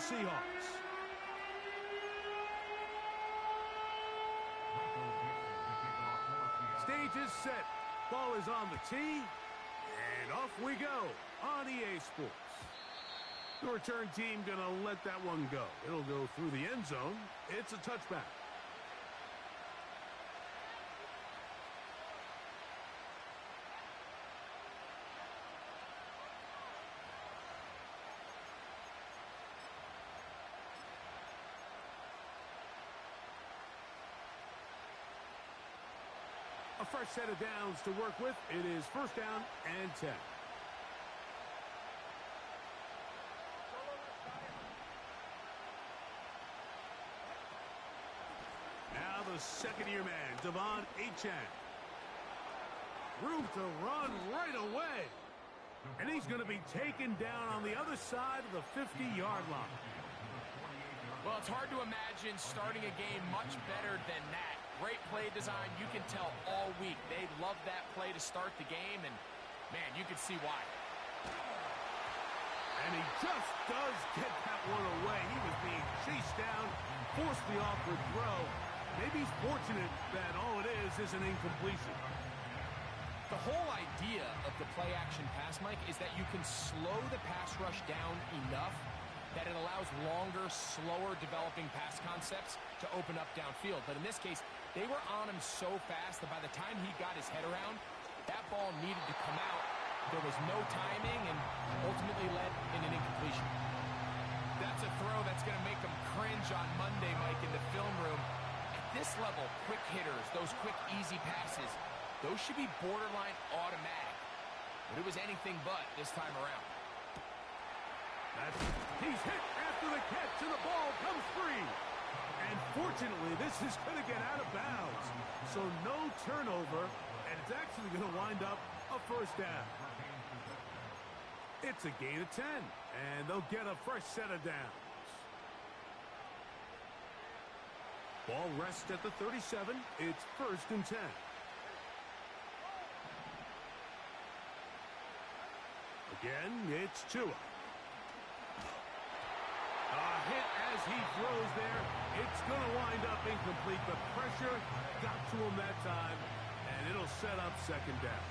Seahawks. Stage is set. Ball is on the tee. And off we go on EA Sports. The return team going to let that one go. It'll go through the end zone. It's a touchback. A fresh set of downs to work with. It is first down and 10. Now the second-year man, Devon Achane. Room to run right away. And he's going to be taken down on the other side of the 50-yard line. Well, it's hard to imagine starting a game much better than that. Great play design. You can tell all week they love that play to start the game, and, man, you can see why. And he just does get that one away. He was being chased down, forced the awkward throw. Maybe he's fortunate that all it is an incompletion. The whole idea of the play-action pass, Mike, is that you can slow the pass rush down enough that it allows longer, slower developing pass concepts to open up downfield. But in this case, they were on him so fast that by the time he got his head around, that ball needed to come out. There was no timing and ultimately led in an incompletion. That's a throw that's going to make him cringe on Monday, Mike, in the film room. At this level, quick hitters, those quick, easy passes, those should be borderline automatic. But it was anything but this time around. He's hit after the catch, and the ball comes free. And fortunately, this is going to get out of bounds. So no turnover, and it's actually going to wind up a first down. It's a gain of 10, and they'll get a fresh set of downs. Ball rests at the 37. It's first and 10. Again, it's Tua. A hit as he throws there. It's going to wind up incomplete. The pressure got to him that time, and it'll set up second down.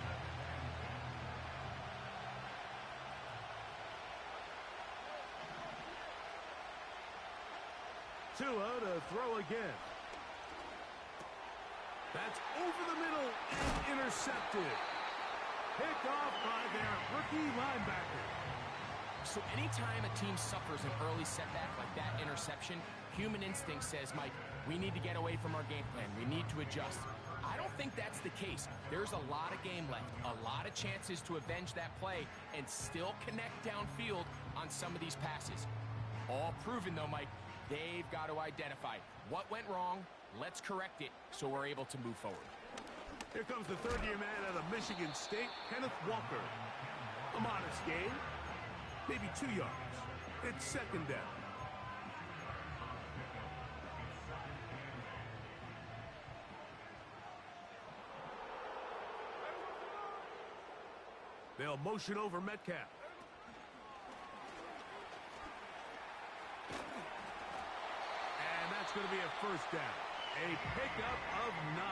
Tua to throw again. That's over the middle and intercepted. Picked off by their rookie linebacker. So anytime a team suffers an early setback like that interception, human instinct says, Mike, we need to get away from our game plan. We need to adjust. I don't think that's the case. There's a lot of game left, a lot of chances to avenge that play and still connect downfield on some of these passes. All proven, though, Mike, they've got to identify what went wrong, let's correct it so we're able to move forward. Here comes the third-year man out of Michigan State, Kenneth Walker. A modest gain. Maybe 2 yards. It's second down. They'll motion over Metcalf. And that's going to be a first down. A pickup of 9.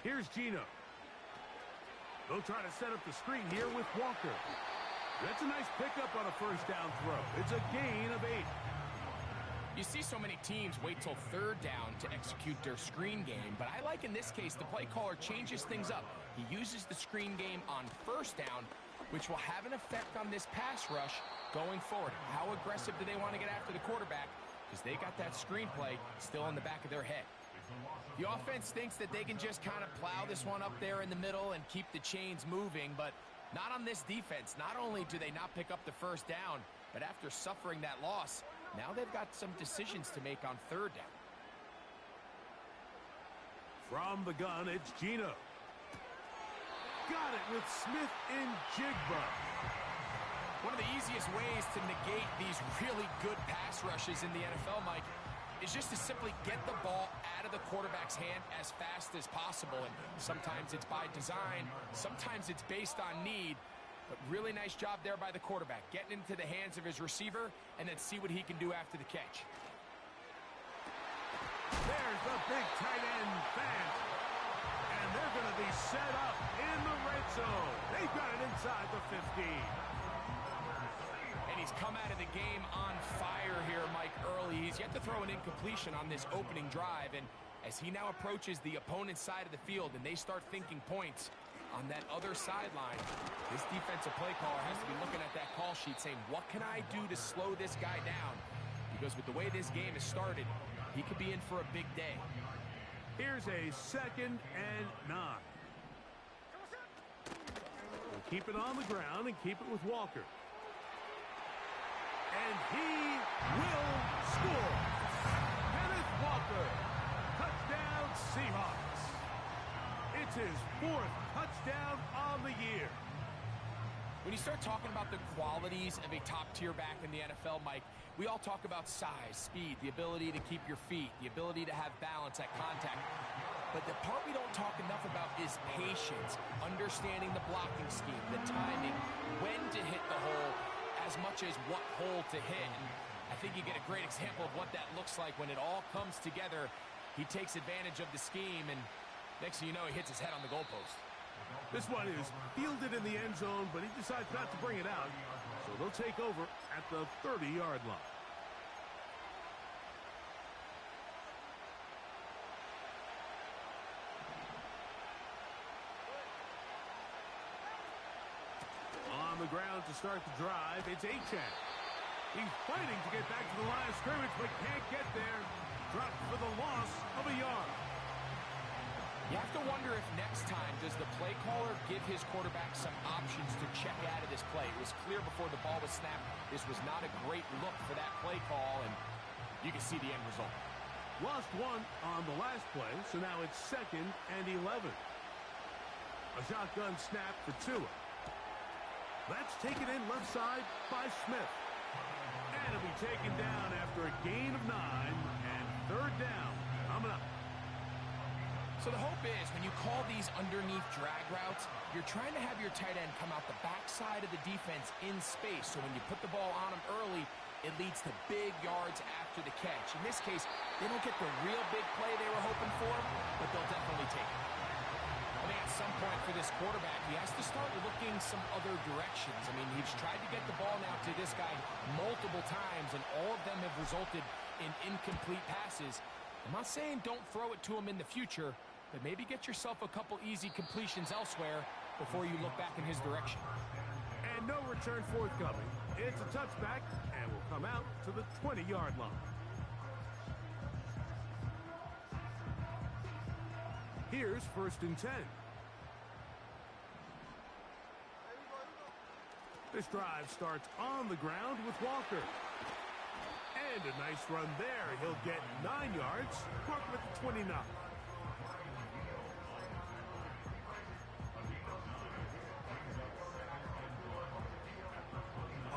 Here's Geno. They'll try to set up the screen here with Walker. That's a nice pickup on a first down throw. It's a gain of 8. You see so many teams wait till third down to execute their screen game, but I like in this case the play caller changes things up. He uses the screen game on first down, which will have an effect on this pass rush going forward. How aggressive do they want to get after the quarterback? Because they got that screen play still in the back of their head. The offense thinks that they can just kind of plow this one up there in the middle and keep the chains moving, but not on this defense. Not only do they not pick up the first down, but after suffering that loss, now they've got some decisions to make on third down. From the gun, it's Geno. Got it with Smith and Jigba. One of the easiest ways to negate these really good pass rushes in the NFL, Mike, is just to simply get the ball out of the quarterback's hand as fast as possible. And sometimes it's by design, sometimes it's based on need. But really nice job there by the quarterback, getting into the hands of his receiver and then see what he can do after the catch. There's the big tight end fan. And they're going to be set up in the red zone. They've got it inside the 15. And he's come out of the game on fire here, Mike, early. He's yet to throw an incompletion on this opening drive. And as he now approaches the opponent's side of the field and they start thinking points on that other sideline, this defensive play caller has to be looking at that call sheet saying, what can I do to slow this guy down? Because with the way this game has started, he could be in for a big day. Here's a 2nd and 9. We'll keep it on the ground and keep it with Walker. And he will score. Kenneth Walker. Touchdown Seahawks. It's his 4th touchdown on the year. When you start talking about the qualities of a top-tier back in the NFL, Mike, we all talk about size, speed, the ability to keep your feet, the ability to have balance at contact. But the part we don't talk enough about is patience, understanding the blocking scheme, the timing, when to hit the hole, as much as what hole to hit. And I think you get a great example of what that looks like when it all comes together. He takes advantage of the scheme, and next thing you know, he hits his head on the goalpost. This one is fielded in the end zone, but he decides not to bring it out. So they'll take over at the 30-yard line. On the ground to start the drive, it's Achane. He's fighting to get back to the line of scrimmage, but can't get there. Dropped for the loss of a yard. You have to wonder if next time, does the play caller give his quarterback some options to check out of this play? It was clear before the ball was snapped, this was not a great look for that play call, and you can see the end result. Lost one on the last play, so now it's 2nd and 11. A shotgun snap for Tua. That's taken in left side by Smith. And it'll be taken down after a gain of 9 and 3rd down coming up. So the hope is when you call these underneath drag routes, you're trying to have your tight end come out the backside of the defense in space. So when you put the ball on him early, it leads to big yards after the catch. In this case, they don't get the real big play they were hoping for, but they'll definitely take it. I think at some point for this quarterback, he has to start looking some other directions. I mean, he's tried to get the ball now to this guy multiple times, and all of them have resulted in incomplete passes. I'm not saying don't throw it to him in the future, but maybe get yourself a couple easy completions elsewhere before you look back in his direction. And no return forthcoming. It's a touchback, and will come out to the 20-yard line. Here's 1st and 10. This drive starts on the ground with Walker. And a nice run there. He'll get 9 yards. Mark him at the 29.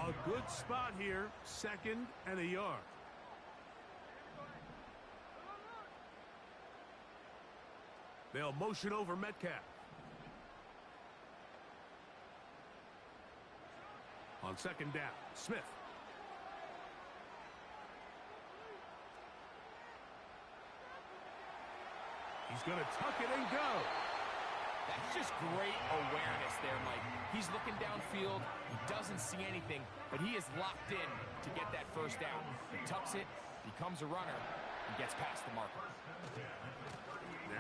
A good spot here. 2nd and a yard. They'll motion over Metcalf. On 2nd down, Smith. He's going to tuck it and go. That's just great awareness there, Mike. He's looking downfield. He doesn't see anything, but he is locked in to get that 1st down. He tucks it, becomes a runner, and gets past the marker.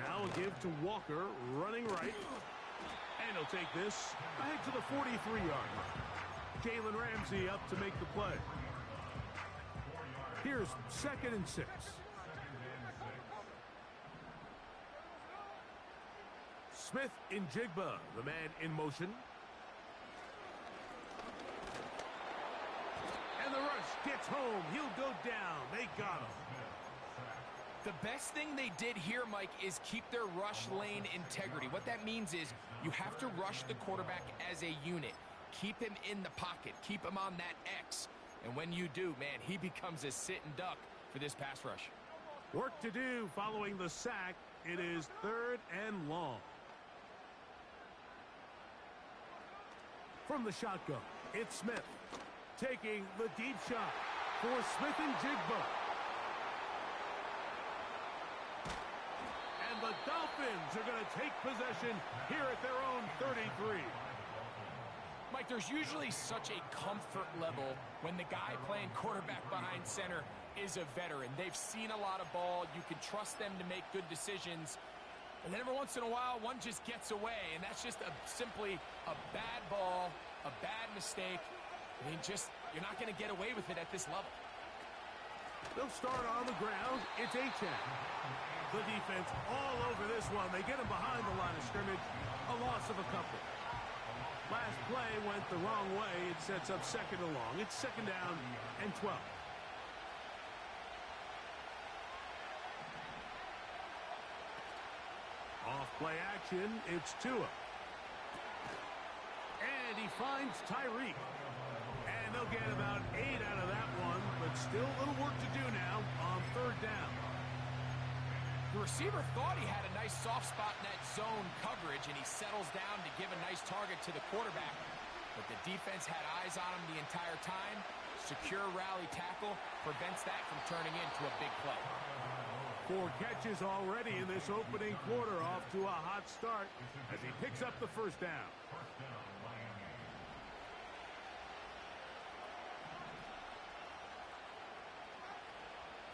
Now a give to Walker, running right. And he'll take this ahead to the 43-yard line. Jalen Ramsey up to make the play. Here's 2nd and 6. Smith in Jigba, the man in motion. And the rush gets home. He'll go down. They got him. The best thing they did here, Mike, is keep their rush lane integrity. What that means is you have to rush the quarterback as a unit. Keep him in the pocket. Keep him on that X. And when you do, man, he becomes a sitting duck for this pass rush. Work to do following the sack. It is 3rd and long. From the shotgun, it's Smith taking the deep shot for Smith and Jigba. And the Dolphins are going to take possession here at their own 33. Mike, there's usually such a comfort level when the guy playing quarterback behind center is a veteran. They've seen a lot of ball. You can trust them to make good decisions. And then every once in a while, one just gets away, and that's just simply a bad ball, a bad mistake. I mean, you're not going to get away with it at this level. They'll start on the ground. It's Achane. The defense all over this one. They get him behind the line of scrimmage. A loss of a couple. Last play went the wrong way. It sets up 2nd and long. It's 2nd down and 12. Off play action, it's Tua. And he finds Tyreek. And they'll get about 8 out of that one, but still a little work to do now on 3rd down. The receiver thought he had a nice soft spot in that zone coverage, and he settles down to give a nice target to the quarterback. But the defense had eyes on him the entire time. Secure rally tackle prevents that from turning into a big play. 4 catches already in this opening quarter, off to a hot start as he picks up the 1st down.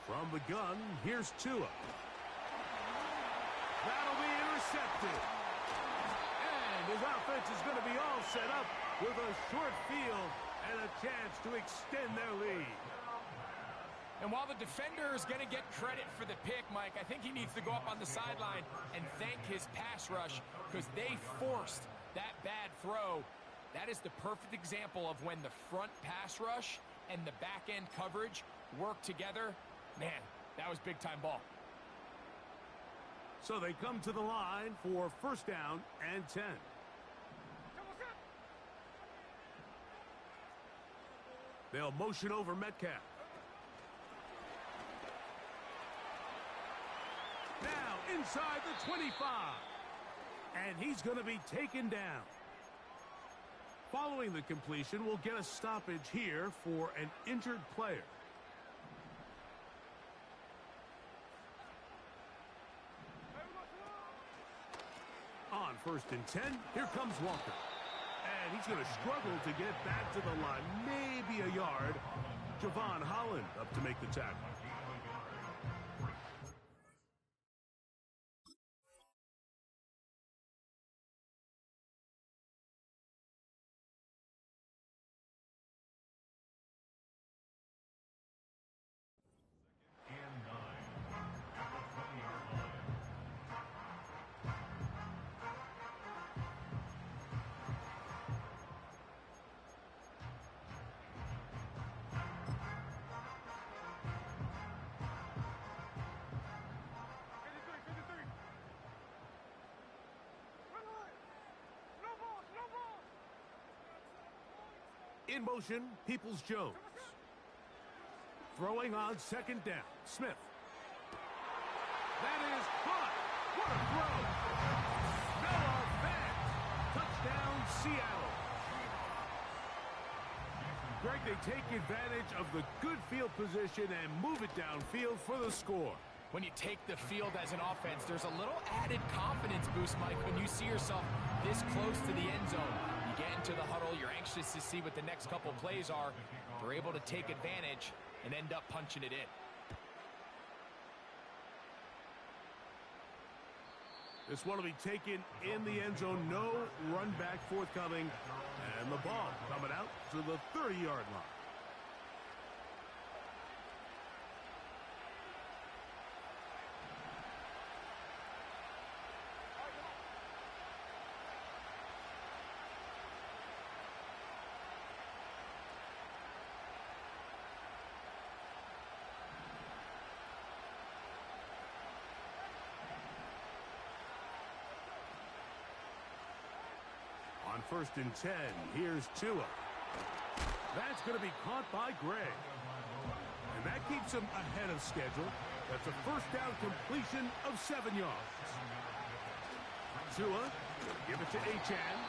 From the gun, here's Tua. That'll be intercepted. And his offense is going to be all set up with a short field and a chance to extend their lead. And while the defender is going to get credit for the pick, Mike, I think he needs to go up on the sideline and thank his pass rush because they forced that bad throw. That is the perfect example of when the front pass rush and the back-end coverage work together. Man, that was big-time ball. So they come to the line for 1st down and 10. They'll motion over Metcalf. Now inside the 25. And he's going to be taken down. Following the completion, we'll get a stoppage here for an injured player. On 1st and 10, here comes Walker. And he's going to struggle to get back to the line, maybe a yard. Javon Holland up to make the tackle. In motion, Peoples-Jones. Throwing on 2nd down. Smith. That is caught. What a throw. Noah Fant. Touchdown, Seattle. Greg, they take advantage of the good field position and move it downfield for the score. When you take the field as an offense, there's a little added confidence boost, Mike, when you see yourself this close to the end zone. You get into the huddle, you're anxious to see what the next couple plays are. They're able to take advantage and end up punching it in. This one will be taken in the end zone. No run back forthcoming. And the ball coming out to the 30-yard line. On 1st and 10, here's Tua. That's going to be caught by Gray. And that keeps him ahead of schedule. That's a first down completion of 7 yards. Tua, give it to Achane.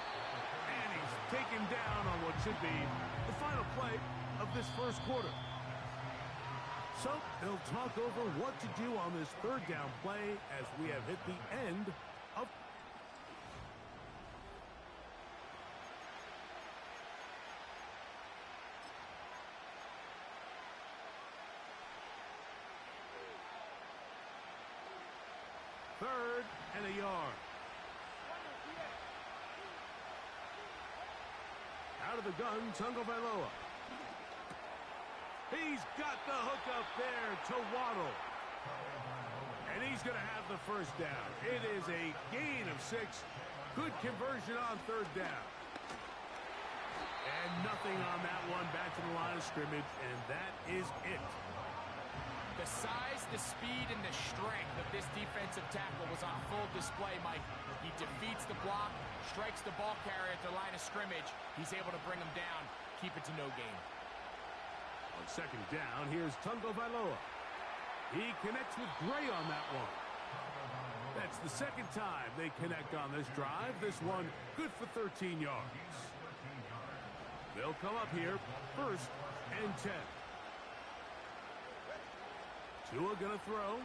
And he's taken down on what should be the final play of this first quarter. So they'll talk over what to do on this third down play as we have hit the end of... Third and a yard. Out of the gun, Tagovailoa. He's got the hook up there to Waddle. And he's going to have the first down. It is a gain of 6. Good conversion on third down. And nothing on that one. Back to the line of scrimmage, and that is it. The size, the speed, and the strength of this defensive tackle was on full display, Mike. He defeats the block, strikes the ball carrier at the line of scrimmage. He's able to bring him down, keep it to no gain. On second down, here's Tagovailoa. He connects with Gray on that one. That's the second time they connect on this drive. This one good for 13 yards. They'll come up here, first and 10. Tua gonna throw.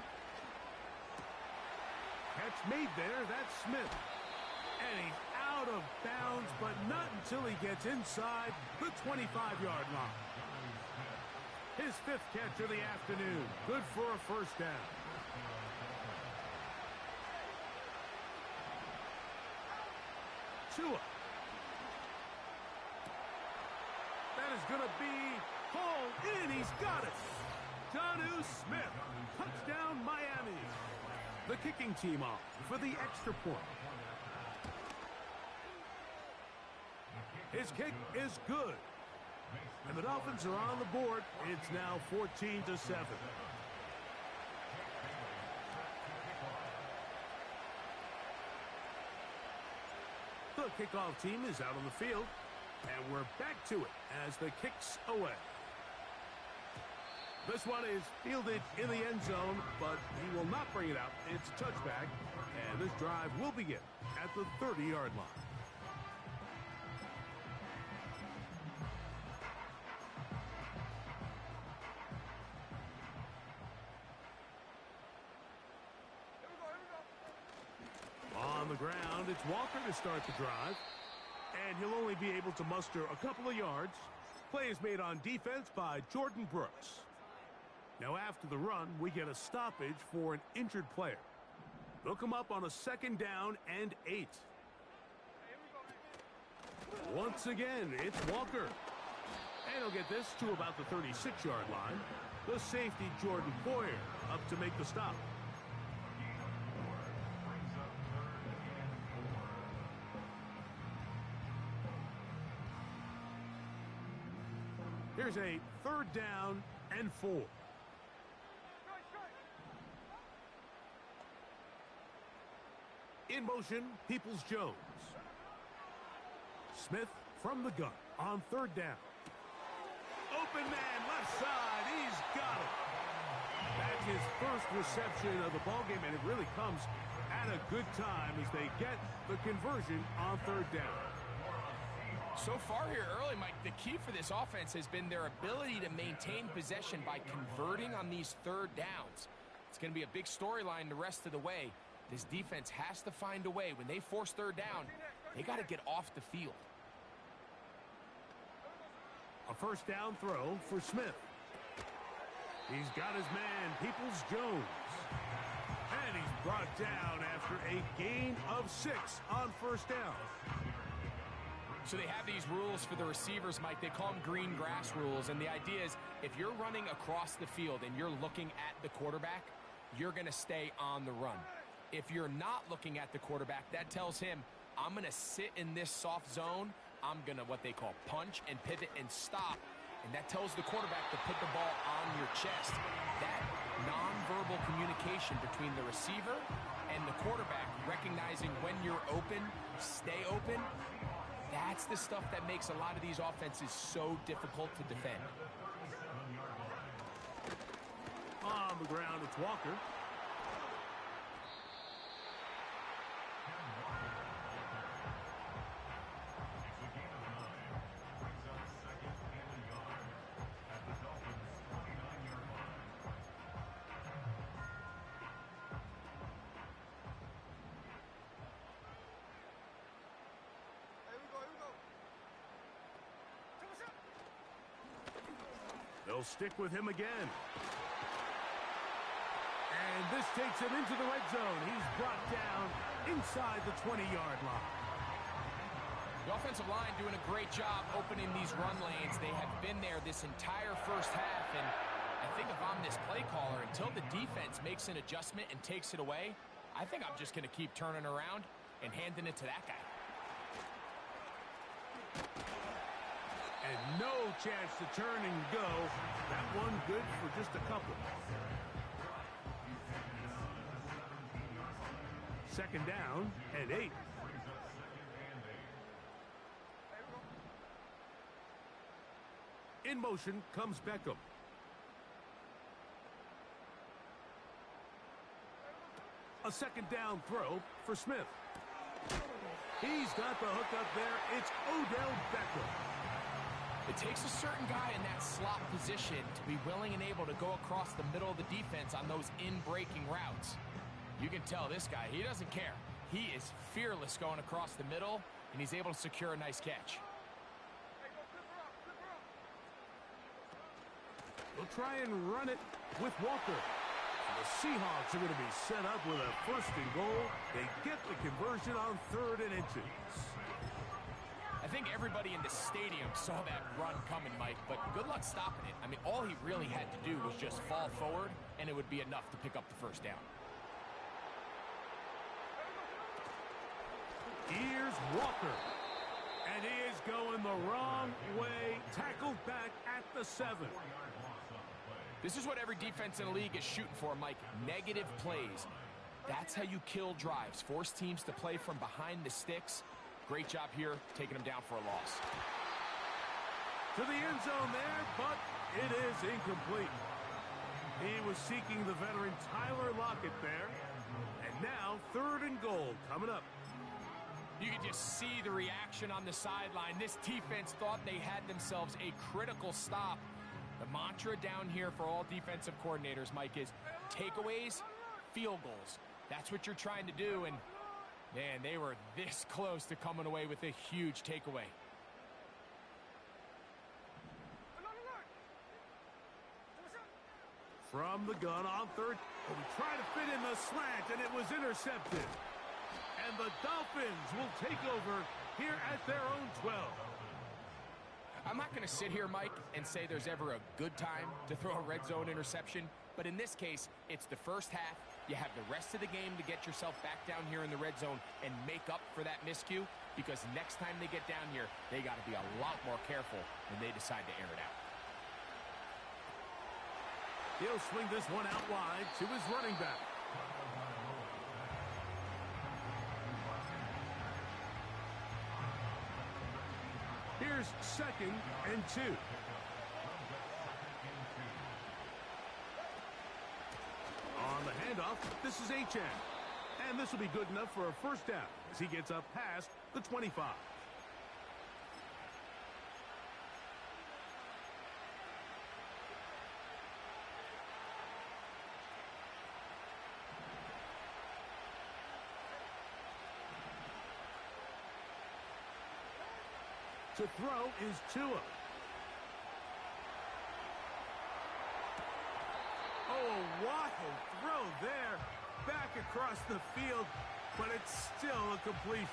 Catch made there. That's Smith. And he's out of bounds, but not until he gets inside the 25-yard line. His 5th catch of the afternoon. Good for a first down. Tua. That is going to be hauled in. He's got it. Jonnu Smith. Touchdown, Miami. The kicking team off for the extra point. His kick is good. And the Dolphins are on the board. It's now 14-7. The kickoff team is out on the field. And we're back to it as the kick's away. This one is fielded in the end zone, but he will not bring it out. It's a touchback, and this drive will begin at the 30-yard line. On the ground, it's Walker to start the drive, and he'll only be able to muster a couple of yards. Play is made on defense by Jordan Brooks. Now after the run, we get a stoppage for an injured player. They'll come up on a second down and 8. Once again, it's Walker. And he'll get this to about the 36-yard line. The safety, Jordan Poyer, up to make the stop. Here's a third down and 4. In motion, Peoples-Jones. Smith from the gun on third down. Open man, left side. He's got it. That's his first reception of the ballgame, and it really comes at a good time as they get the conversion on third down. So far here early, Mike, the key for this offense has been their ability to maintain possession by converting on these third downs. It's going to be a big storyline the rest of the way. This defense has to find a way. When they force third down, they got to get off the field. A first down throw for Smith. He's got his man, Peoples-Jones. And he's brought down after a gain of 6 on first down. So they have these rules for the receivers, Mike. They call them green grass rules. And the idea is if you're running across the field and you're looking at the quarterback, you're going to stay on the run. If you're not looking at the quarterback, that tells him, I'm going to sit in this soft zone. I'm going to what they call punch and pivot and stop. And that tells the quarterback to put the ball on your chest. That nonverbal communication between the receiver and the quarterback, recognizing when you're open, stay open, that's the stuff that makes a lot of these offenses so difficult to defend. On the ground, it's Walker. They'll stick with him again. And this takes him into the red zone. He's brought down inside the 20-yard line. The offensive line doing a great job opening these run lanes. They have been there this entire first half, and I think if I'm this play caller, until the defense makes an adjustment and takes it away, I think I'm just going to keep turning around and handing it to that guy. And no chance to turn and go. That one good for just a couple. Second down and 8. In motion comes Beckham. A second down throw for Smith. He's got the hook up there. It's Odell Beckham. It takes a certain guy in that slot position to be willing and able to go across the middle of the defense on those in-breaking routes. You can tell this guy, he doesn't care. He is fearless going across the middle, and he's able to secure a nice catch. They'll try and run it with Walker. The Seahawks are going to be set up with a first and goal. They get the conversion on 3rd and inches. I think everybody in the stadium saw that run coming, Mike, but good luck stopping it. I mean, all he really had to do was just fall forward, and it would be enough to pick up the first down. Here's Walker. And he is going the wrong way. Tackled back at the 7. This is what every defense in the league is shooting for, Mike. Negative plays. That's how you kill drives. Force teams to play from behind the sticks. Great job here, taking him down for a loss. To the end zone there, but it is incomplete. He was seeking the veteran Tyler Lockett there. And now 3rd and goal coming up. You can just see the reaction on the sideline. This defense thought they had themselves a critical stop. The mantra down here for all defensive coordinators, Mike, is takeaways, field goals. That's what you're trying to do, and man, they were this close to coming away with a huge takeaway. From the gun on 3rd. He tried to fit in the slant, and it was intercepted. And the Dolphins will take over here at their own 12. I'm not going to sit here, Mike, and say there's ever a good time to throw a red zone interception, but in this case, it's the first half. You have the rest of the game to get yourself back down here in the red zone and make up for that miscue, because next time they get down here, they got to be a lot more careful when they decide to air it out. He'll swing this one out wide to his running back. Here's 2nd and 2. On the handoff, this is Achane. And this will be good enough for a first down as he gets up past the 25. To throw is Tua. Oh, what a throw there. Back across the field, but it's still a completion.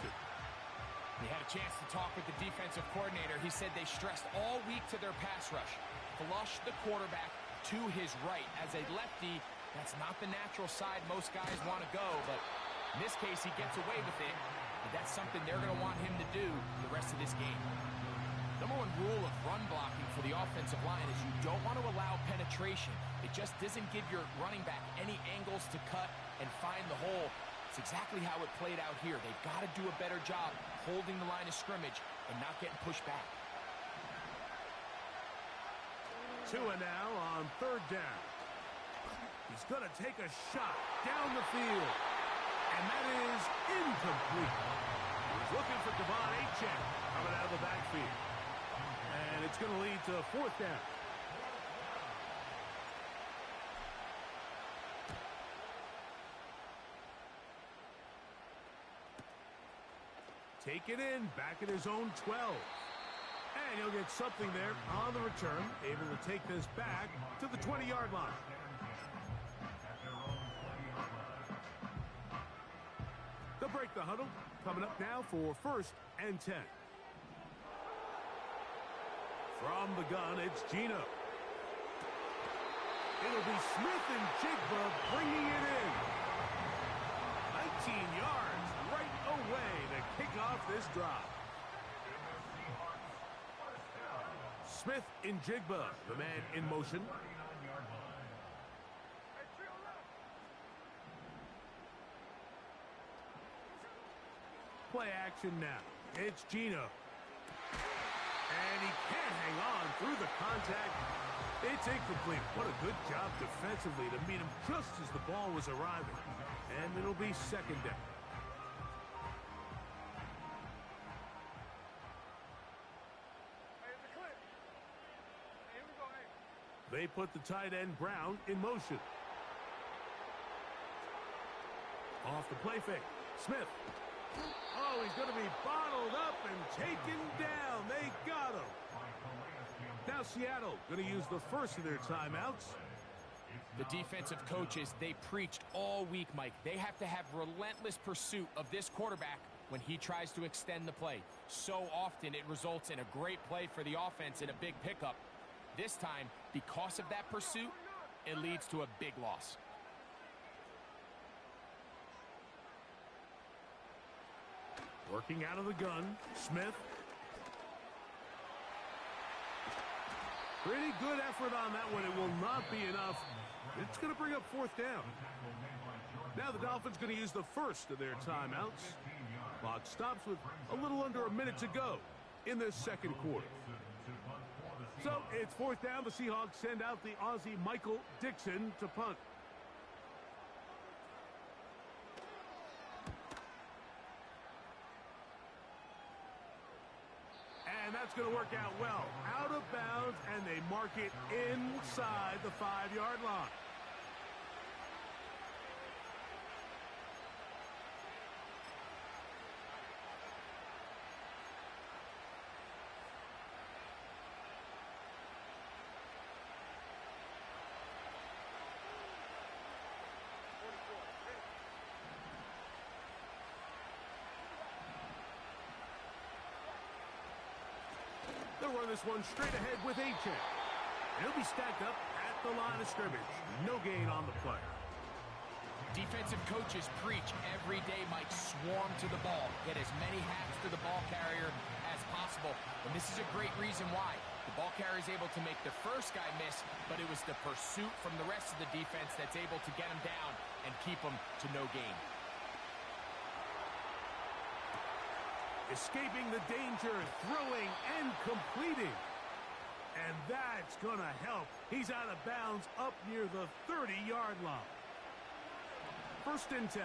We had a chance to talk with the defensive coordinator. He said they stressed all week to their pass rush. Flush the quarterback to his right. As a lefty, that's not the natural side most guys want to go, but in this case, he gets away with it. But that's something they're going to want him to do the rest of this game. Number one rule of run blocking for the offensive line is you don't want to allow penetration. It just doesn't give your running back any angles to cut and find the hole. It's exactly how it played out here. They've got to do a better job holding the line of scrimmage and not getting pushed back. Tua now on 3rd down. He's going to take a shot down the field. And that is incomplete. He's looking for Devon Achane coming out of the backfield. And it's going to lead to 4th down. Take it in, back at his own 12. And he'll get something there on the return, able to take this back to the 20-yard line. They'll break the huddle. Coming up now for 1st and 10. From the gun, it's Geno. It'll be Smith-Njigba bringing it in. 19 yards right away to kick off this drive. Smith-Njigba, the man in motion. Play action now. It's Geno. And he can't hang on through the contact. It's incomplete. What a good job defensively to meet him just as the ball was arriving. And it'll be 2nd down. They put the tight end Brown in motion. Off the play fake. Smith. Oh, he's going to be bottled up and taken down. They got him. Now Seattle going to use the first of their timeouts. The defensive coaches, they preached all week, Mike. They have to have relentless pursuit of this quarterback when he tries to extend the play. So often it results in a great play for the offense and a big pickup. This time, because of that pursuit, it leads to a big loss. Working out of the gun, Smith. Pretty good effort on that one. It will not be enough. It's going to bring up 4th down. Now the Dolphins going to use the first of their timeouts. Clock stops with a little under a minute to go in this 2nd quarter. So it's 4th down. The Seahawks send out the Aussie Michael Dixon to punt. And that's going to work out well. Out of bounds, and they mark it inside the 5-yard line. They'll run this one straight ahead with Achane. He'll be stacked up at the line of scrimmage. No gain on the play. Defensive coaches preach every day, Mike, swarm to the ball. Get as many hacks to the ball carrier as possible. And this is a great reason why. The ball carrier is able to make the first guy miss, but it was the pursuit from the rest of the defense that's able to get him down and keep him to no gain. Escaping the danger, throwing and completing. And that's going to help. He's out of bounds up near the 30-yard line. 1st and 10.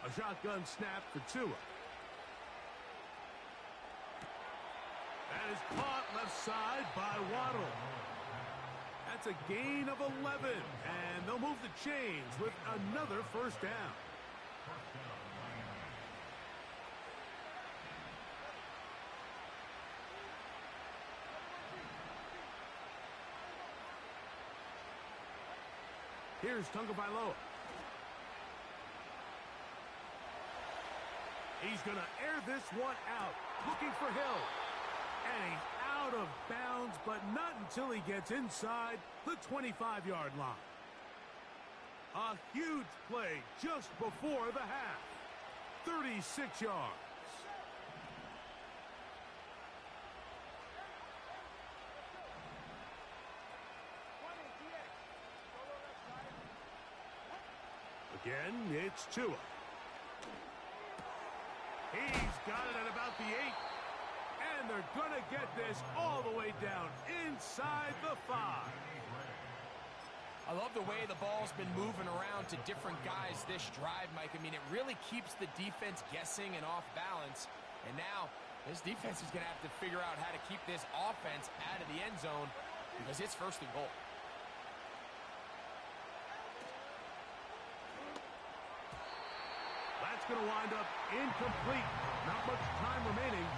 A shotgun snap for Tua. That is caught left side by Waddle. That's a gain of 11, and they'll move the chains with another 1st down. Here's Tagovailoa. He's going to air this one out, looking for Hill. And he's out of bounds, but not until he gets inside the 25-yard line. A huge play just before the half. 36 yards. Again, it's Tua. He's got it at about the 8. And they're going to get this all the way down inside the 5. I love the way the ball's been moving around to different guys this drive, Mike. I mean, it really keeps the defense guessing and off balance. And now, this defense is going to have to figure out how to keep this offense out of the end zone because it's first and goal. That's going to wind up incomplete. Not much time remaining.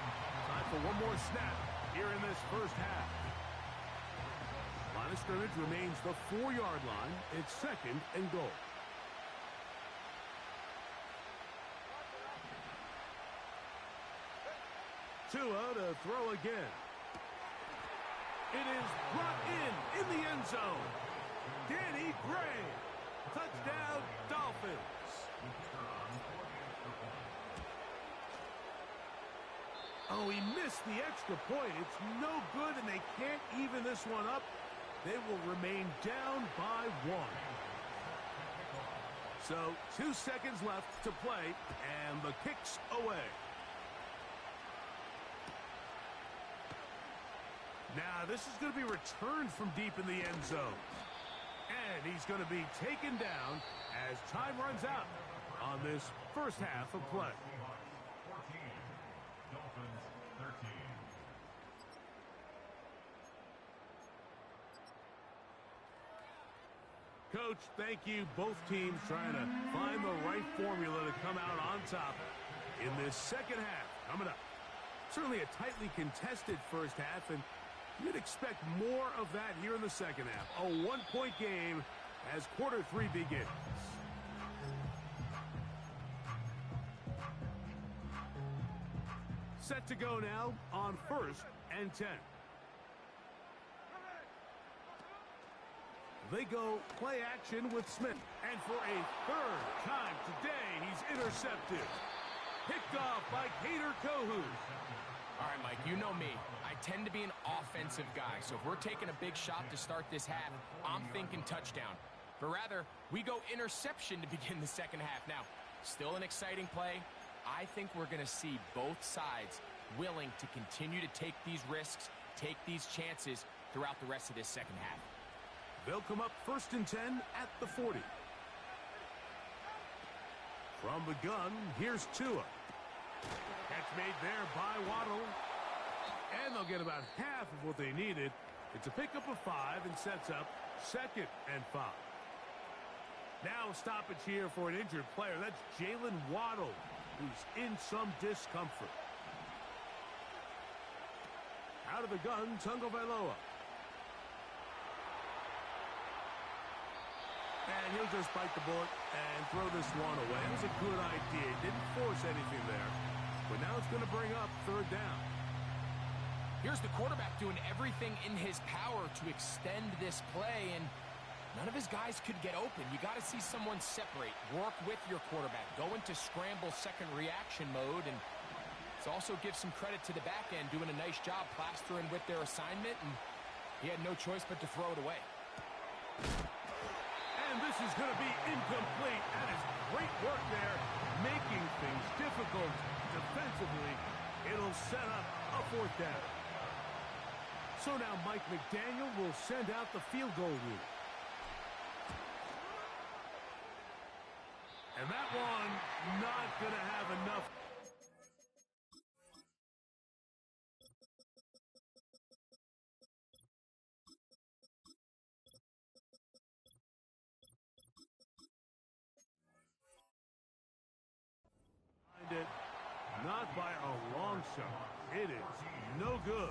Time for one more snap here in this first half. Line of scrimmage remains the 4-yard line. It's second and goal. Tua to throw again. It is brought in the end zone. Danny Gray. Touchdown, Dolphins. Oh, he missed the extra point. It's no good, and they can't even this one up. They will remain down by 1. So 2 seconds left to play, and the kick's away. Now, this is going to be returned from deep in the end zone. And he's going to be taken down as time runs out on this first half of play. Coach, thank you. Both teams trying to find the right formula to come out on top in this second half. Coming up, certainly a tightly contested first half, and you'd expect more of that here in the second half. A 1-point game as quarter 3 begins. Set to go now on 1st and 10. They go play action with Smith. And for a 3rd time today, he's intercepted. Picked off by Kader Kohou. All right, Mike, you know me. I tend to be an offensive guy, so if we're taking a big shot to start this half, I'm thinking touchdown. But rather, we go interception to begin the second half. Now, still an exciting play. I think we're going to see both sides willing to continue to take these risks, take these chances throughout the rest of this second half. They'll come up 1st and 10 at the 40. From the gun, here's Tua. Catch made there by Waddle. And they'll get about half of what they needed. It's a pickup of 5 and sets up 2nd and 5. Now stoppage here for an injured player. That's Jalen Waddle, who's in some discomfort. Out of the gun, Tagovailoa. And he'll just bite the bullet and throw this one away. It was a good idea. Didn't force anything there. But now it's going to bring up 3rd down. Here's the quarterback doing everything in his power to extend this play, and none of his guys could get open. You got to see someone separate, work with your quarterback, go into scramble second reaction mode, and let's also give some credit to the back end doing a nice job plastering with their assignment, and he had no choice but to throw it away. And this is going to be incomplete. That is great work there, making things difficult defensively. It'll set up a 4th down. So now Mike McDaniel will send out the field goal rule. And that one not going to have enough. It, not by a long shot. It is no good.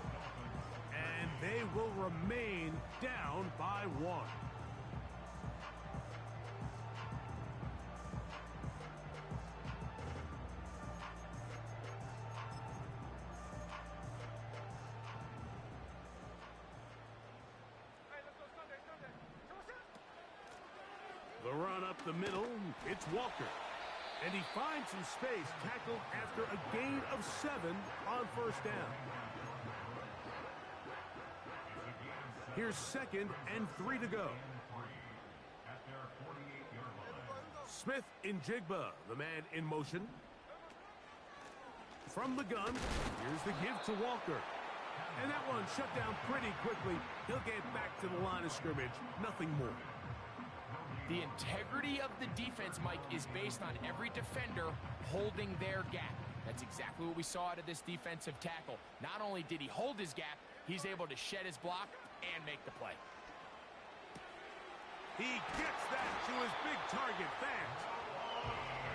And they will remain down by 1. The run up the middle, it's Walker. And he finds some space, tackled after a gain of 7 on 1st down. Here's 2nd and 3 to go. Smith in Jigba, the man in motion. from the gun. Here's the give to Walker. And that one shut down pretty quickly. He'll get back to the line of scrimmage. Nothing more. The integrity of the defense, Mike, is based on every defender holding their gap. That's exactly what we saw out of this defensive tackle. Not only did he hold his gap, he's able to shed his block and make the play. He gets that to his big target, Fant.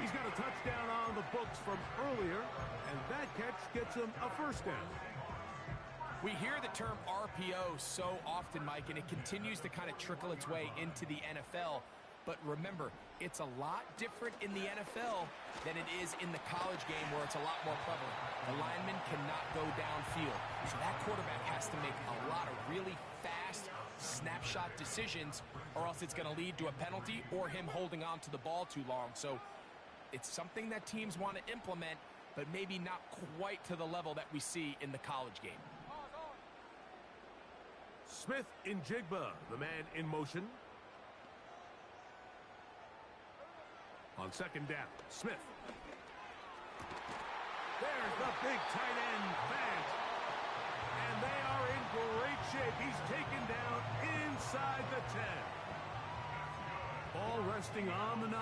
He's got a touchdown on the books from earlier, and that catch gets him a first down. We hear the term RPO so often, Mike, and it continues to kind of trickle its way into the NFL. But remember, it's a lot different in the NFL than it is in the college game where it's a lot more prevalent. The lineman cannot go downfield. So that quarterback has to make a lot of really fast snapshot decisions, or else it's going to lead to a penalty or him holding on to the ball too long. So it's something that teams want to implement, but maybe not quite to the level that we see in the college game. Smith in Jigba, the man in motion. On second down, Smith. There's the big tight end, Fant. And they are in great shape. He's taken down inside the 10. Ball resting on the 9.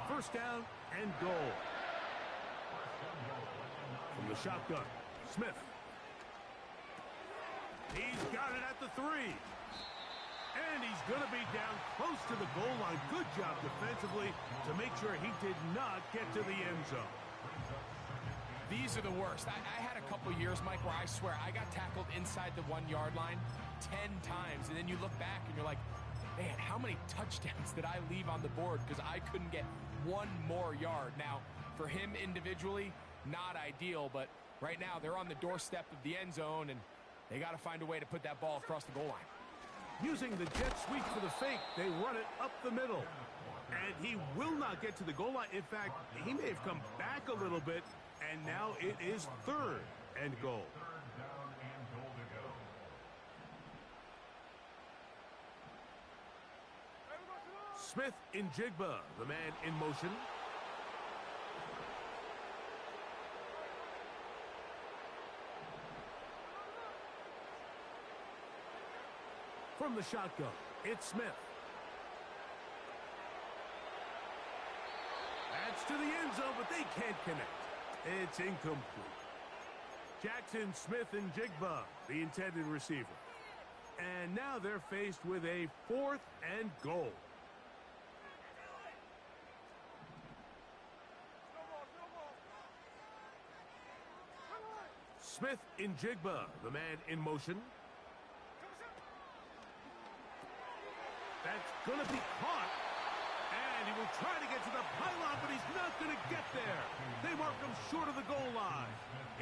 First down and goal. From the shotgun, Smith. He's got it at the 3. And he's going to be down close to the goal line. Good job defensively to make sure he did not get to the end zone. These are the worst. I had a couple years, Mike, where I swear I got tackled inside the 1-yard line 10 times. And then you look back and you're like, man, how many touchdowns did I leave on the board because I couldn't get one more yard? Now, for him individually, not ideal, but right now they're on the doorstep of the end zone, and they got to find a way to put that ball across the goal line. Using the jet sweep for the fake, they run it up the middle. And he will not get to the goal line. In fact, he may have come back a little bit, and now it is third and goal. Smith in Jigba, the man in motion. From the shotgun, it's Smith. That's to the end zone, but they can't connect. It's incomplete. Jackson, Smith, and Jigba, the intended receiver. And now they're faced with a 4th and goal. Smith in Jigba, the man in motion. That's going to be caught. And he will try to get to the pylon, but he's not going to get there. They mark him short of the goal line.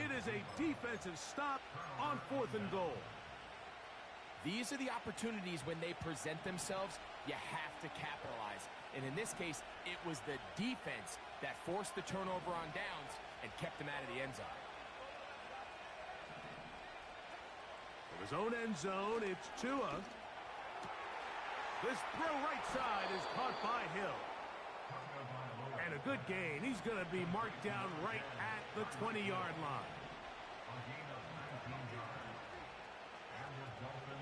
It is a defensive stop on 4th and goal. These are the opportunities when they present themselves, you have to capitalize. And in this case, it was the defense that forced the turnover on downs and kept them out of the end zone. From his own end zone, it's Tua. This throw right side is caught by Hill. And a good gain. He's going to be marked down right at the 20-yard line.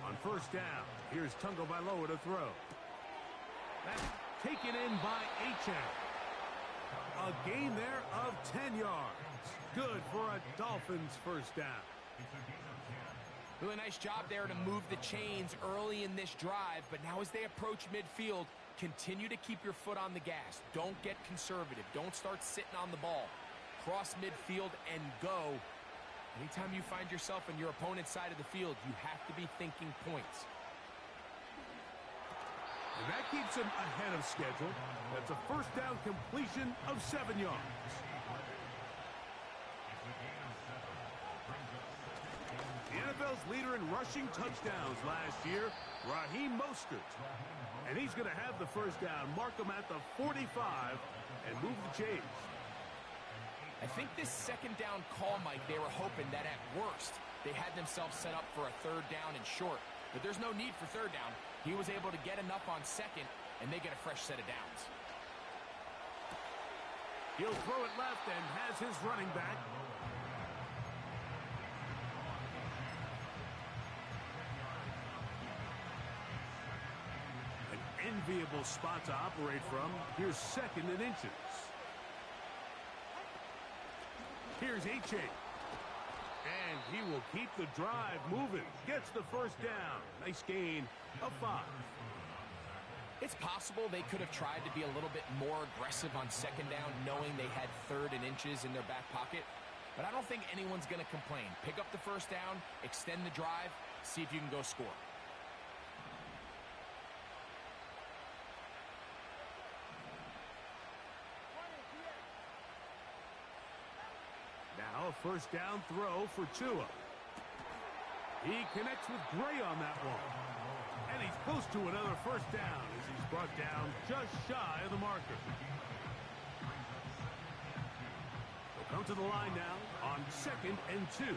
On first down, here's Tagovailoa to throw. That's taken in by Achane. A gain there of 10 yards. Good for a Dolphins first down. Really nice job there to move the chains early in this drive, but now as they approach midfield, continue to keep your foot on the gas. Don't get conservative. Don't start sitting on the ball. Cross midfield and go. Anytime you find yourself on your opponent's side of the field, you have to be thinking points. And that keeps him ahead of schedule. That's a first down completion of 7 yards. The NFL's leader in rushing touchdowns last year, Raheem Mostert. And he's going to have the first down, mark him at the 45, and move the chains. I think this second down call, Mike, they were hoping that at worst, they had themselves set up for a 3rd down and short. But there's no need for 3rd down. He was able to get enough on 2nd, and they get a fresh set of downs. He'll throw it left and has his running back. enviable spot to operate from. Here's 2nd and inches. Here's Achane. And he will keep the drive moving. Gets the first down. Nice gain of 5. It's possible they could have tried to be a little bit more aggressive on 2nd down, knowing they had 3rd and inches in their back pocket. But I don't think anyone's going to complain. Pick up the first down, extend the drive, see if you can go score. Now a first down throw for Tua. He connects with Gray on that one. And he's close to another first down as he's brought down just shy of the marker. They'll come to the line now on 2nd and 2.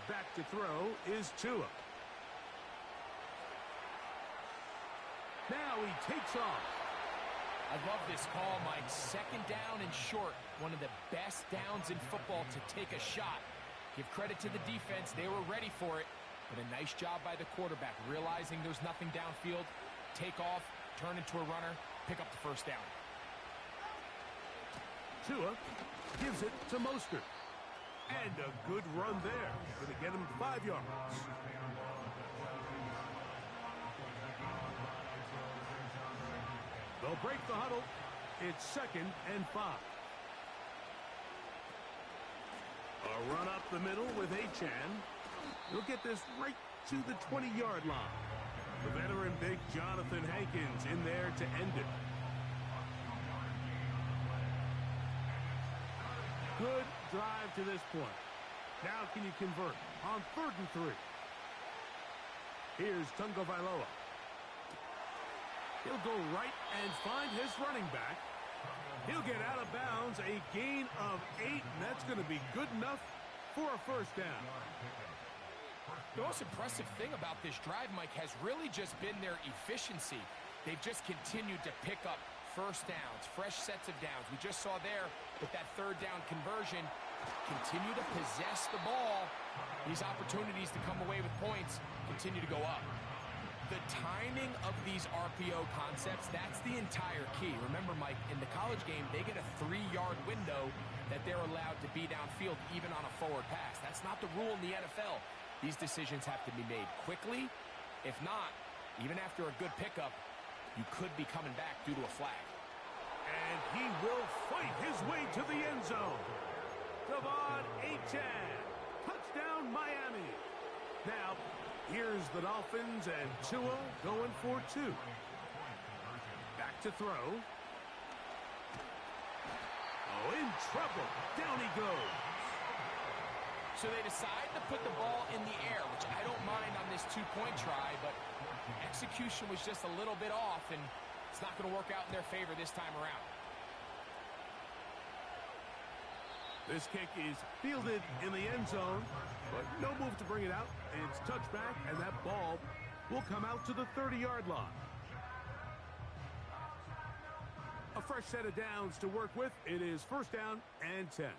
Back to throw is Tua. Now he takes off. I love this call, Mike. 2nd down and short. One of the best downs in football to take a shot. Give credit to the defense. They were ready for it. But a nice job by the quarterback, realizing there's nothing downfield. Take off, turn into a runner, pick up the first down. Tua gives it to Mostert. And a good run there. Going to get him 5 yards. They'll break the huddle. It's 2nd and 5. A run up the middle with Achane. He'll get this right to the 20-yard line. The veteran big Jonathan Hankins in there to end it. Good drive to this point. Now can you convert on 3rd and 3? Here's Tungo Vailoa. He'll go right and find his running back. He'll get out of bounds, a gain of 8, and that's going to be good enough for a first down. The most impressive thing about this drive, Mike, has really just been their efficiency. They've just continued to pick up first downs, fresh sets of downs. We just saw there with that 3rd down conversion, continue to possess the ball. These opportunities to come away with points continue to go up. The timing of these RPO concepts, that's the entire key. Remember, Mike, in the college game, they get a 3-yard window that they're allowed to be downfield even on a forward pass. That's not the rule in the NFL. These decisions have to be made quickly. If not, even after a good pickup, you could be coming back due to a flag. And he will fight his way to the end zone. De'Von Achane. Touchdown, Miami. Now, here's the Dolphins and Tua going for 2. Back to throw. Oh, in trouble. Down he goes. So they decide to put the ball in the air, which I don't mind on this 2-point try, but execution was just a little bit off, and it's not going to work out in their favor this time around. This kick is fielded in the end zone, but no move to bring it out. It's touchback, and that ball will come out to the 30-yard line. A fresh set of downs to work with. It is first down and 10.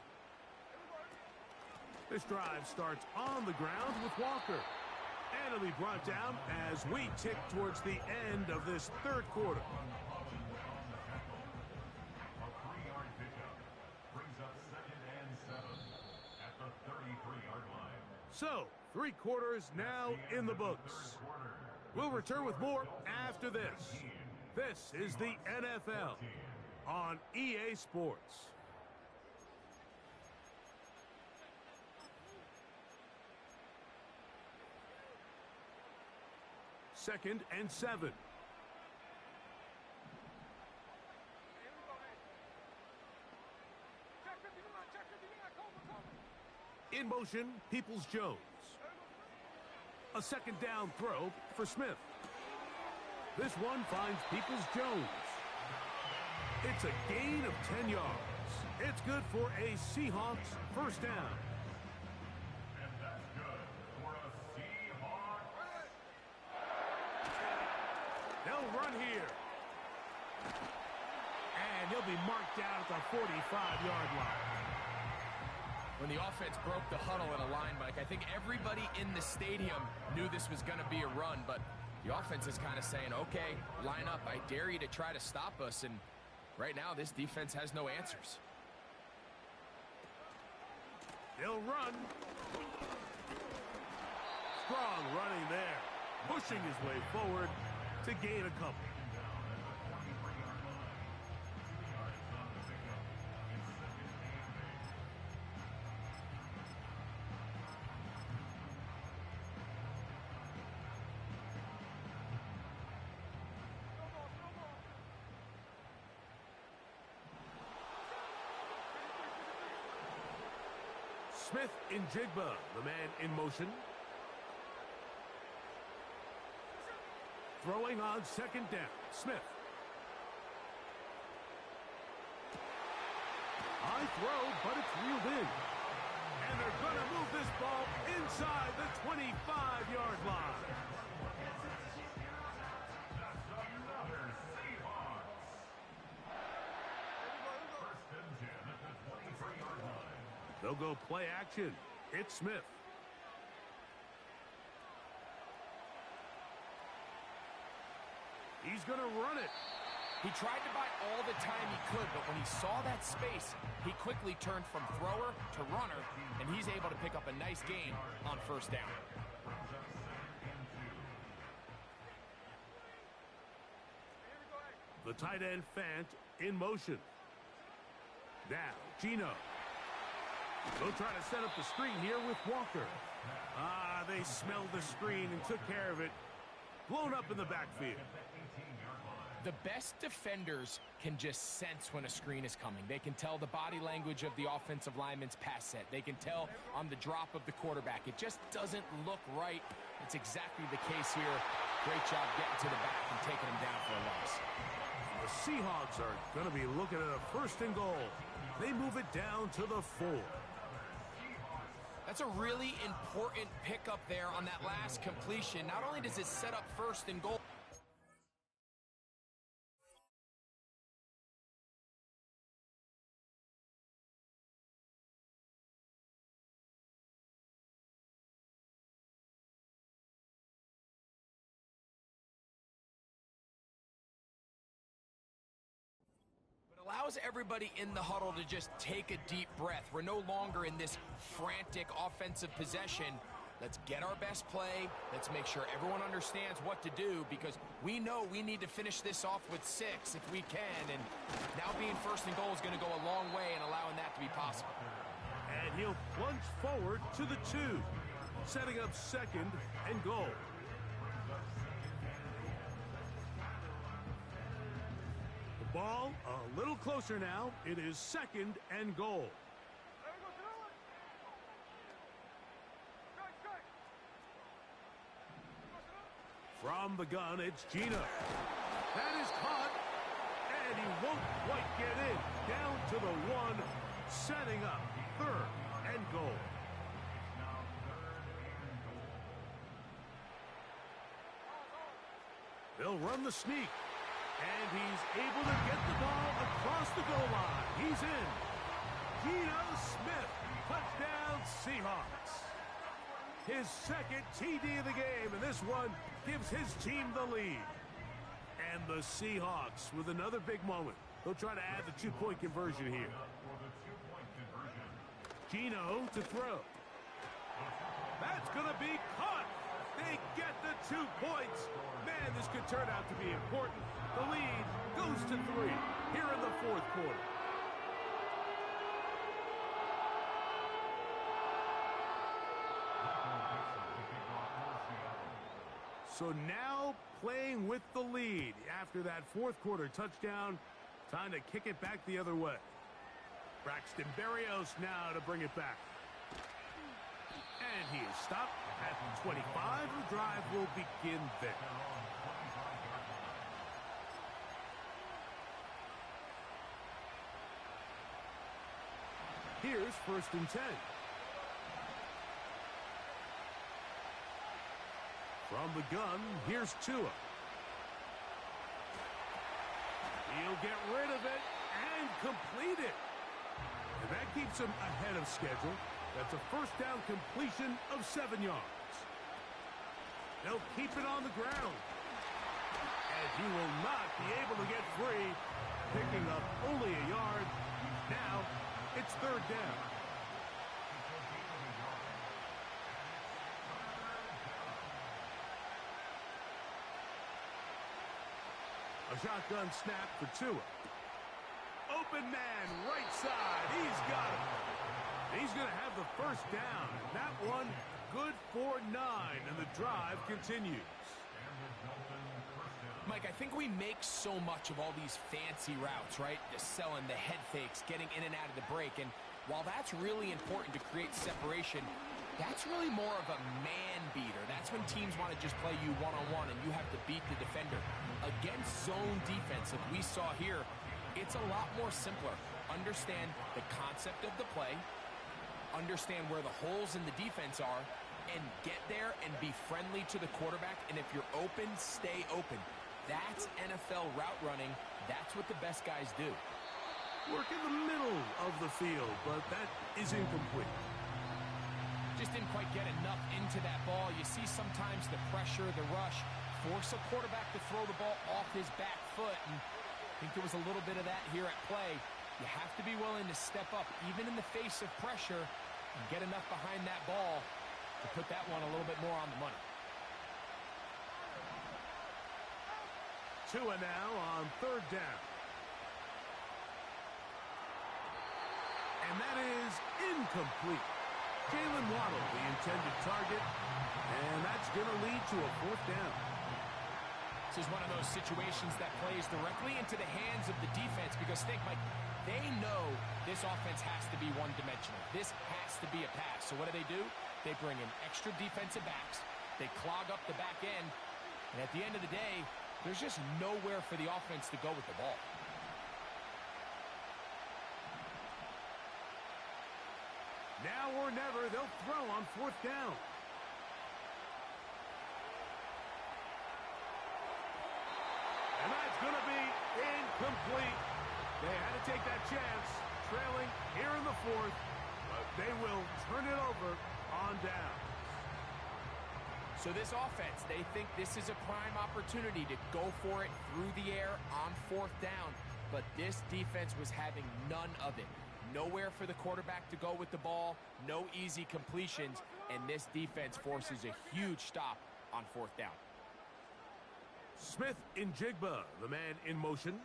This drive starts on the ground with Walker. And it'll be brought down as we tick towards the end of this 3rd quarter. So, 3 quarters now in the books. We'll return with more after this. This is the NFL on EA Sports. Second and 7. In motion, Peoples-Jones. A 2nd down throw for Smith. This one finds Peoples-Jones. It's a gain of 10 yards. It's good for a Seahawks first down. And that's good for a Seahawks. They'll run here. And he'll be marked down at the 45-yard line. When the offense broke the huddle in a line, Mike, I think everybody in the stadium knew this was going to be a run, but the offense is kind of saying, okay, line up. I dare you to try to stop us, and right now this defense has no answers. They'll run. Strong running there, pushing his way forward to gain a couple. Smith in Jigba, the man in motion. Throwing on second down, Smith. High throw, but it's reeled in. And they're going to move this ball inside the 25-yard line. They'll go play action. It's Smith. He's going to run it. He tried to buy all the time he could, but when he saw that space, he quickly turned from thrower to runner, and he's able to pick up a nice gain on first down. The tight end Fant in motion. Now, Geno. They'll try to set up the screen here with Walker. They smelled the screen and took care of it. Blown up in the backfield. The best defenders can just sense when a screen is coming. They can tell the body language of the offensive lineman's pass set. They can tell on the drop of the quarterback. It just doesn't look right. It's exactly the case here. Great job getting to the back and taking him down for a loss. The Seahawks are going to be looking at a first and goal. They move it down to the 4. That's a really important pickup there on that last completion. Not only does it set up first and goal, allows everybody in the huddle to just take a deep breath. We're no longer in this frantic offensive possession. Let's get our best play. Let's make sure everyone understands what to do, because we know we need to finish this off with 6 if we can. And now being first and goal is going to go a long way in allowing that to be possible. And he'll plunge forward to the 2, setting up second and goal. Ball a little closer now. It is second and goal. From the gun, it's Geno. That is caught, and he won't quite get in. Down to the 1, setting up third and goal. They'll run the sneak. And he's able to get the ball across the goal line. He's in. Geno Smith, touchdown Seahawks. His second TD of the game, and this one gives his team the lead. And the Seahawks with another big moment. They'll try to add the 2-point conversion here. Geno to throw. That's going to be caught. They get the 2 points. Man, this could turn out to be important. The lead goes to 3 here in the 4th quarter. So now playing with the lead after that 4th quarter touchdown. Time to kick it back the other way. Braxton Berrios now to bring it back. And he is stopped at 25. The drive will begin there. Here's first and 10. From the gun, here's Tua. He'll get rid of it and complete it. And that keeps him ahead of schedule. That's a first down completion of 7 yards. They'll keep it on the ground. And he will not be able to get free, picking up only a yard. Now it's third down. A shotgun snap for Tua. Open man, right side. He's got it. He's going to have the first down. And that one, good for 9. And the drive continues. Mike, I think we make so much of all these fancy routes, right? The selling, the head fakes, getting in and out of the break. And while that's really important to create separation, that's really more of a man beater. That's when teams want to just play you one-on-one and you have to beat the defender. Against zone defense, like we saw here, it's a lot more simpler. Understand the concept of the play, understand where the holes in the defense are, and get there and be friendly to the quarterback. And if you're open, stay open. That's NFL route running. That's what the best guys do. Work in the middle of the field, but that is incomplete. Just didn't quite get enough into that ball. You see sometimes the pressure, the rush, force a quarterback to throw the ball off his back foot. And I think there was a little bit of that here at play. You have to be willing to step up, even in the face of pressure, and get enough behind that ball to put that one a little bit more on the money. Tua now on third down. And that is incomplete. Jalen Waddle, the intended target, and that's going to lead to a fourth down. This is one of those situations that plays directly into the hands of the defense because think, Mike, they know this offense has to be one-dimensional. This has to be a pass. So what do? They bring in extra defensive backs. They clog up the back end. And at the end of the day, there's just nowhere for the offense to go with the ball. Now or never, they'll throw on fourth down. And that's going to be incomplete. They had to take that chance, trailing here in the fourth, but they will turn it over on down. So this offense, they think this is a prime opportunity to go for it through the air on fourth down, but this defense was having none of it. Nowhere for the quarterback to go with the ball, no easy completions, and this defense forces a huge stop on fourth down. Smith in Jigba, the man in motion.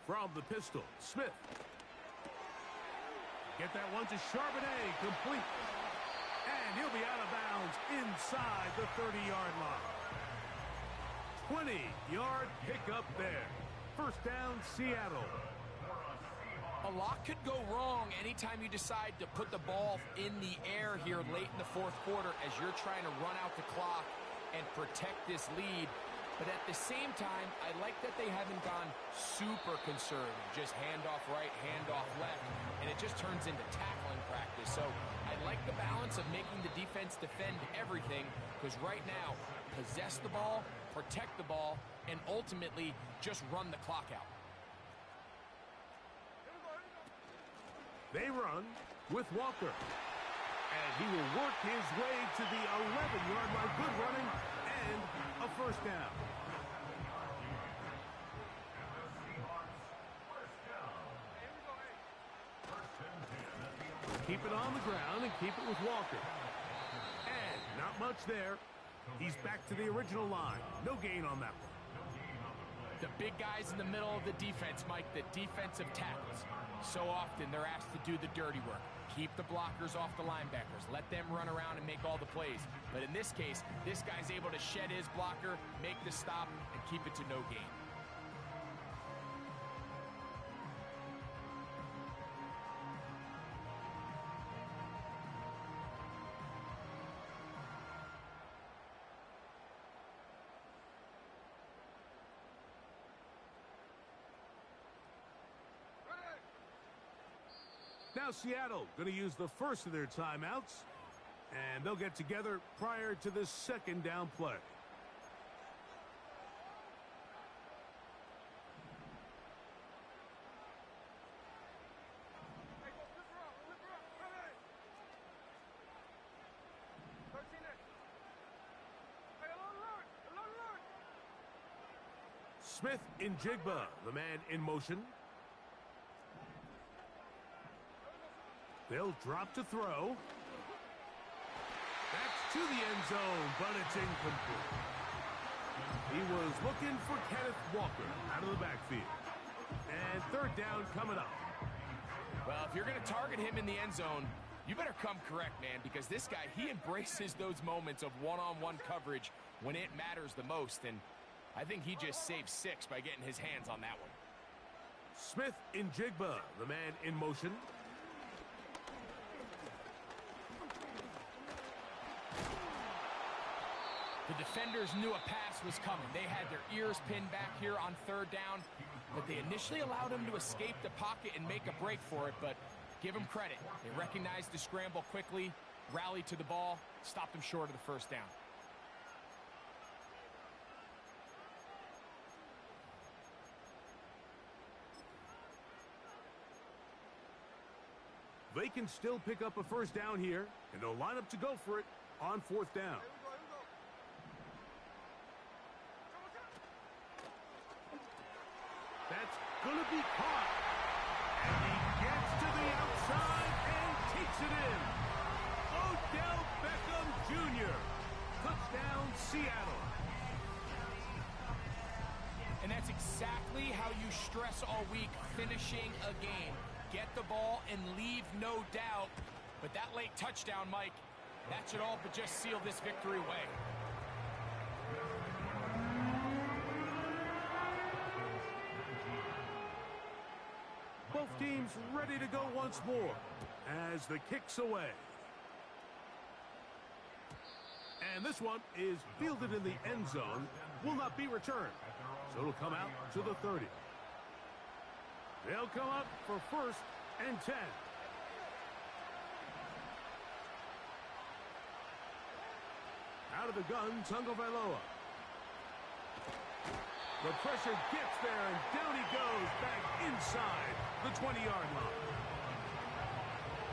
From the pistol, Smith. Get that one to Charbonnet, complete. And he'll be out of bounds inside the 30-yard line. 20-yard pickup there. First down, Seattle. A lot could go wrong anytime you decide to put the ball in the air here late in the fourth quarter as you're trying to run out the clock and protect this lead. But at the same time, I like that they haven't gone super conservative. Just handoff right, handoff left, and it just turns into tackling practice. So I like the balance of making the defense defend everything because right now, possess the ball, protect the ball, and ultimately just run the clock out. They run with Walker. And he will work his way to the 11-yard line. Good running and a first down. Keep it on the ground and keep it with Walker. And not much there. He's back to the original line. No gain on that one. The big guys in the middle of the defense, Mike, the defensive tackles. So often they're asked to do the dirty work. Keep the blockers off the linebackers. Let them run around and make all the plays. But in this case, this guy's able to shed his blocker, make the stop, and keep it to no gain. Now Seattle going to use the first of their timeouts, and they'll get together prior to this second down play. Smith in Jigba, the man in motion. They'll drop to throw. That's to the end zone, but it's incomplete. He was looking for Kenneth Walker out of the backfield. And third down coming up. Well, if you're going to target him in the end zone, you better come correct, man, because this guy, he embraces those moments of one-on-one coverage when it matters the most, and I think he just saved 6 by getting his hands on that one. Smith in Jigba, the man in motion. The defenders knew a pass was coming. They had their ears pinned back here on third down, but they initially allowed him to escape the pocket and make a break for it, but give him credit. They recognized the scramble quickly, rallied to the ball, stopped him short of the first down. They can still pick up a first down here, and they'll line up to go for it on fourth down. That's going to be caught. And he gets to the outside and takes it in. Odell Beckham Jr. Touchdown, Seattle. And that's exactly how you stress all week, finishing a game. Get the ball and leave no doubt. But that late touchdown, Mike, that should all but just seal this victory away. Both teams ready to go once more as the kick's away. And this one is fielded in the end zone, will not be returned. So it'll come out to the 30. They'll come up for first and 10. Out of the gun, Tagovailoa. The pressure gets there, and down he goes back inside the 20-yard line.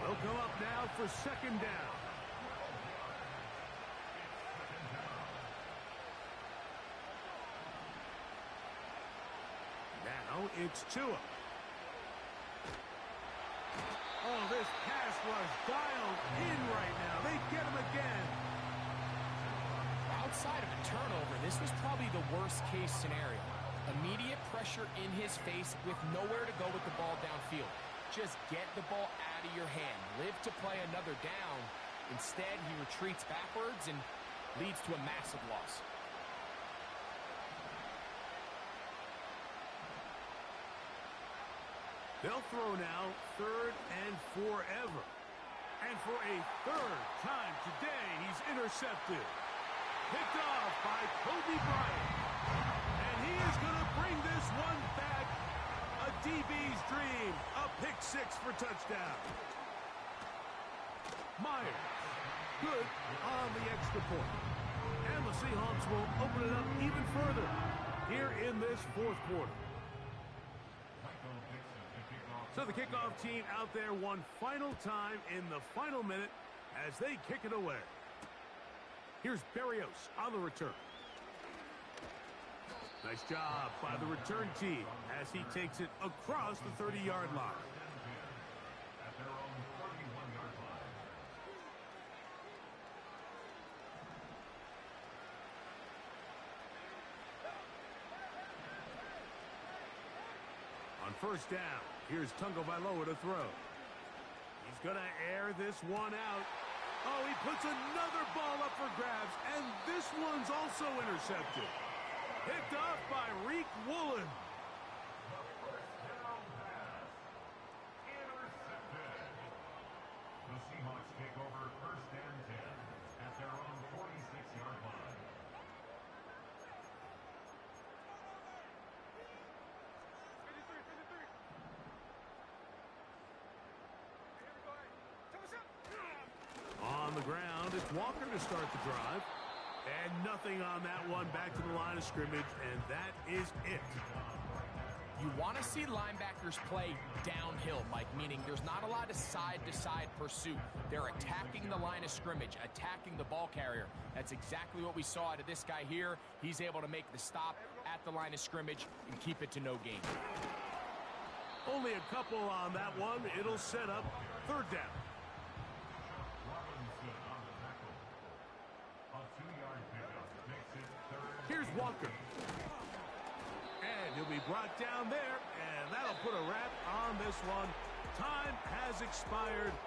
They'll come up now for second down. Now it's Tua. Oh, this pass was dialed in right now. They get him again. Outside of a turnover, this was probably the worst-case scenario. Immediate pressure in his face with nowhere to go with the ball downfield. Just get the ball out of your hand. Live to play another down. Instead, he retreats backwards and leads to a massive loss. They'll throw now, third and forever. And for a third time today, he's intercepted. Picked off by Kobe Bryant. And he is going to bring this one back. A DB's dream. A pick six for touchdown. Myers. Good on the extra point. And the Seahawks will open it up even further here in this fourth quarter. So the kickoff team out there one final time in the final minute as they kick it away. Here's Berrios on the return. Nice job by the return team as he takes it across the 30-yard line. On first down, here's Tagovailoa to throw. He's going to air this one out. Oh, he puts another ball up for grabs, and this one's also intercepted. Picked off by Riq Woolen. The Seahawks take over first and 10 at their own 46-yard line. On the ground, it's Walker to start the drive. And nothing on that one, back to the line of scrimmage, and that is it. You want to see linebackers play downhill, Mike, meaning there's not a lot of side-to-side pursuit. They're attacking the line of scrimmage, attacking the ball carrier. That's exactly what we saw out of this guy here. He's able to make the stop at the line of scrimmage and keep it to no gain. Only a couple on that one. It'll set up third down. Robinson on the tackle. A 2-yard pickup makes it third. Here's Walker. And he'll be brought down there, and that'll put a wrap on this one. Time has expired.